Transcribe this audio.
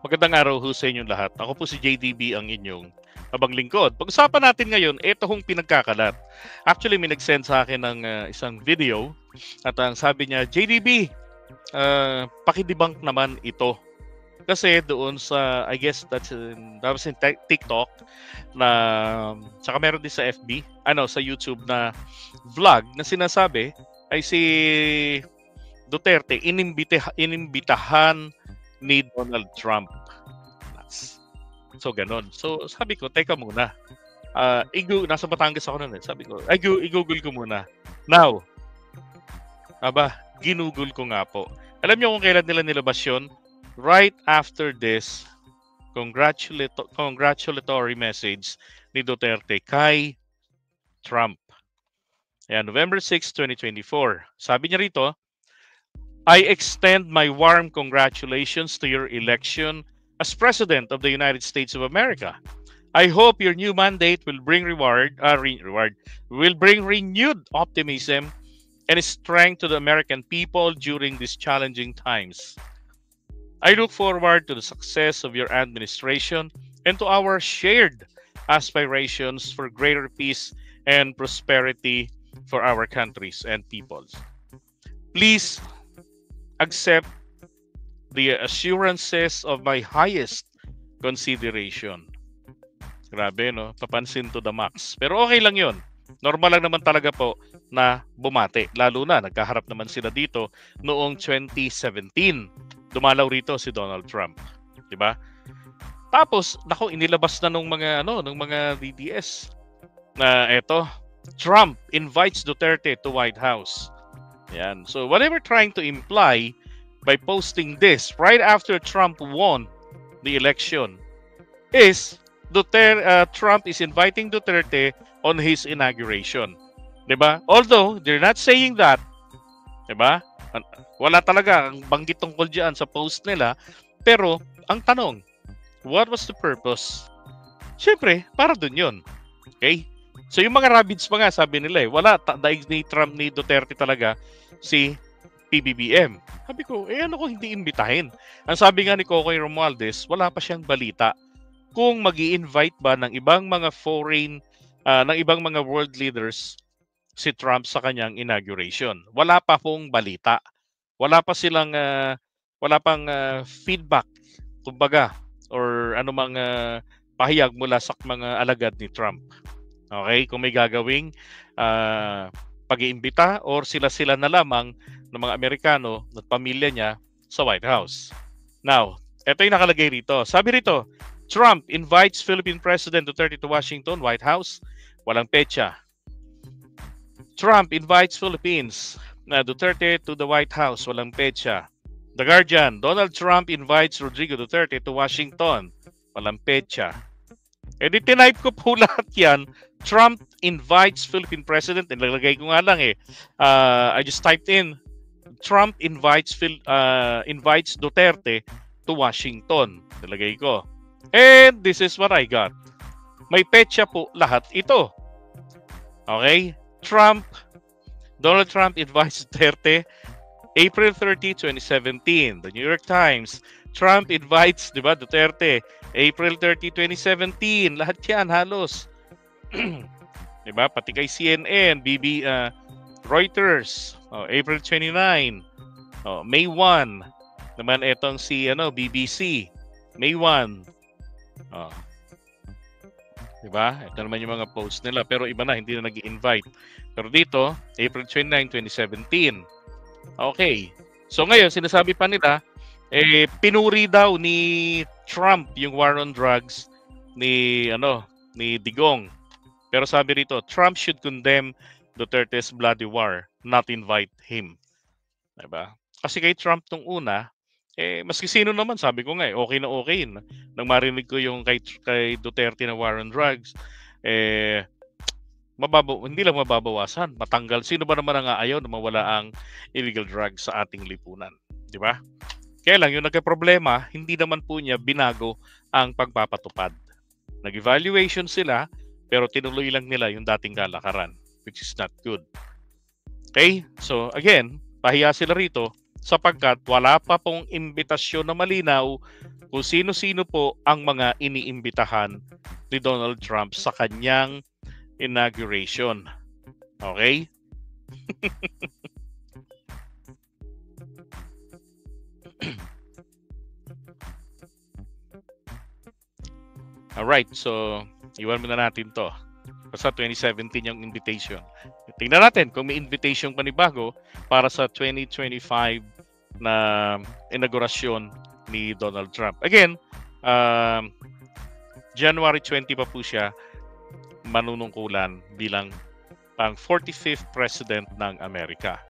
Magandang araw ho sa inyong lahat. Ako po si JDB, ang inyong abang lingkod. Pag-usapan natin ngayon, ito hong pinagkakalat. Actually, may nag-send sa akin ng isang video at ang sabi niya, JDB, pakidebunk naman ito. Kasi doon sa, I guess that was in TikTok na, saka meron din sa FB, sa YouTube na vlog na sinasabi ay si Duterte inimbitahan ni Donald Trump. So, ganon. So, sabi ko, teka muna. Nasa Batangas ako noon eh. Sabi ko, i-google ko muna. Now, ginugol ko nga po. Alam niyo kung kailan nila nilabas yun? Right after this congratulatory message ni Duterte kay Trump. Ayan, November 6, 2024. Sabi niya rito, I extend my warm congratulations to your election as President of the United States of America. I hope your new mandate will bring renewed optimism and strength to the American people during these challenging times. I look forward to the success of your administration and to our shared aspirations for greater peace and prosperity for our countries and peoples. Please accept the assurances of my highest consideration. Grabe, no? Papansin to the max. Pero okay lang yun. Normal lang naman talaga po na bumati. Lalo na, nagkaharap naman sila dito noong 2017. Dumalaw rito si Donald Trump. Diba? Tapos, inilabas na nung mga DDS na eto, Trump invites Duterte to White House. Yan. So, what they were trying to imply by posting this right after Trump won the election is Trump is inviting Duterte on his inauguration. Diba? Although, they're not saying that. Diba? Wala talaga ang banggit tungkol dyan sa post nila. Pero, ang tanong, what was the purpose? Siyempre, para dun yun. Okay? So, yung mga rabbits pa nga, sabi nila wala, daig ni Trump ni Duterte talaga si PBBM. Sabi ko, ano kung hindi imbitahin? Ang sabi nga ni Cocoy Romualdez, wala pa siyang balita kung magi-invite ba ng ibang mga ng ibang mga world leaders si Trump sa kanyang inauguration. Wala pa pong balita. Wala pang feedback, kumbaga, or anumang pahayag mula sa mga alagad ni Trump. Okay? Kung may gagawing pag-iimbita or sila-sila na lamang ng mga Amerikano at pamilya niya sa White House. Now, ito yung nakalagay rito. Sabi rito, Trump invites Philippine President Duterte to Washington, White House. Walang petsa. Trump invites Philippines Duterte to the White House. Walang petsa. The Guardian, Donald Trump invites Rodrigo Duterte to Washington. Walang petsa. Tinype ko po lahat yan. Trump invites Philippine President. Nilagay ko nga lang I just typed in Trump invites Duterte to Washington. Nilagay ko. And this is what I got. May petsa po lahat ito. Okay? Donald Trump invites Duterte April 30, 2017. The New York Times, Trump invites, Duterte April 30, 2017. Lahat yan halos. Diba? Pati kay CNN, Reuters, April 29. May 1. Naman etong si BBC, May 1. Diba? Ito naman yung mga posts nila. Pero iba na, hindi na nag-invite. Pero dito, April 29, 2017. Okay. So ngayon, sinasabi pa nila, pinuri daw ni Trump yung war on drugs ni Digong. Pero sabi rito, Trump should condemn Duterte's bloody war, not invite him. Diba? Kasi kay Trump nung una, maski sino naman, sabi ko nga, okay na okay. Nang marinig ko yung kay Duterte na war on drugs, hindi lang mababawasan, matanggal. Sino ba naman ang aayaw na mawala ang illegal drugs sa ating lipunan? Di ba? Kaya lang, yung nagka-problema, hindi naman po niya binago ang pagpapatupad. Nag-evaluation sila, pero tinuloy lang nila yung dating kalakaran, which is not good. Okay? So, again, pahiya sila rito sapagkat wala pa pong imbitasyon na malinaw kung sino-sino po ang mga iniimbitahan ni Donald Trump sa kanyang inauguration. Okay? Alright, so iwan muna natin to. Basta 2017 yung invitation. Tingnan natin kung may invitation panibago para sa 2025 na inaugurasyon ni Donald Trump. Again, January 20 pa po siya manunungkulan bilang pang 45th President ng Amerika.